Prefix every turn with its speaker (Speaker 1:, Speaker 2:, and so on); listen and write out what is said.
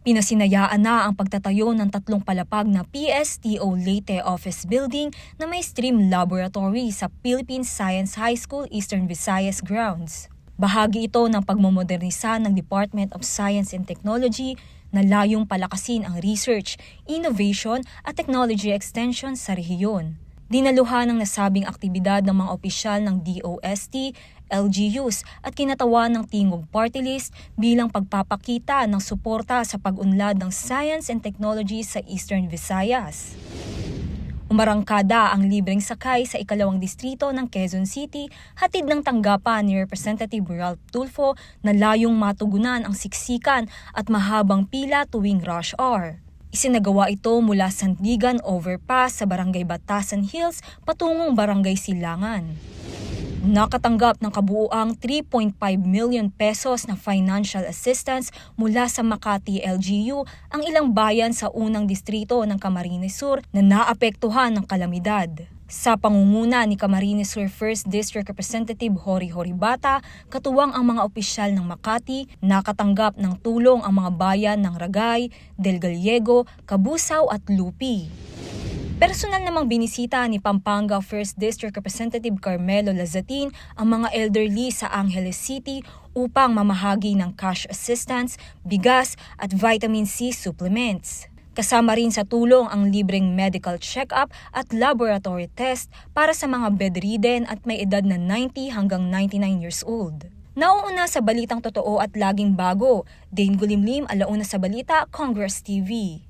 Speaker 1: Pinasinayaan na ang pagtatayo ng 3 palapag na PSTO Leyte Office Building na may STREAM Laboratory sa Philippine Science High School Eastern Visayas grounds. Bahagi ito ng pagmomodernisa ng Department of Science and Technology na layong palakasin ang research, innovation at technology extension sa rehiyon. Dinaluhan ng nasabing aktibidad ng mga opisyal ng DOST, LGUs at kinatawan ng Tingog Party List bilang pagpapakita ng suporta sa pag-unlad ng science and technology sa Eastern Visayas. Umarangkada ang libreng sakay sa 2nd distrito ng Quezon City, hatid ng tanggapan ni Representative Ralph Tulfo na layong matugunan ang siksikan at mahabang pila tuwing rush hour. Isinagawa ito mula Sandigan Overpass sa Barangay Batasan Hills patungong Barangay Silangan. Nakatanggap ng kabuuang 3.5 million pesos na financial assistance mula sa Makati LGU ang ilang bayan sa unang distrito ng Camarines Sur na naapektuhan ng kalamidad. Sa pangunguna ni Camarines Sur 1st District Representative Jory Horibata, katuwang ang mga opisyal ng Makati, nakatanggap ng tulong ang mga bayan ng Ragay, Del Gallego, Cabusao at Lupi. Personal namang binisita ni Pampanga 1st District Representative Carmelo Lazatin ang mga elderly sa Angeles City upang mamahagi ng cash assistance, bigas at vitamin C supplements. Kasama rin sa tulong ang libreng medical check-up at laboratory test para sa mga bedridden at may edad na 90 hanggang 99 years old. Nauuna sa balitang totoo at laging bago, Dane Gulimlim, Alauna sa Balita, Congress TV.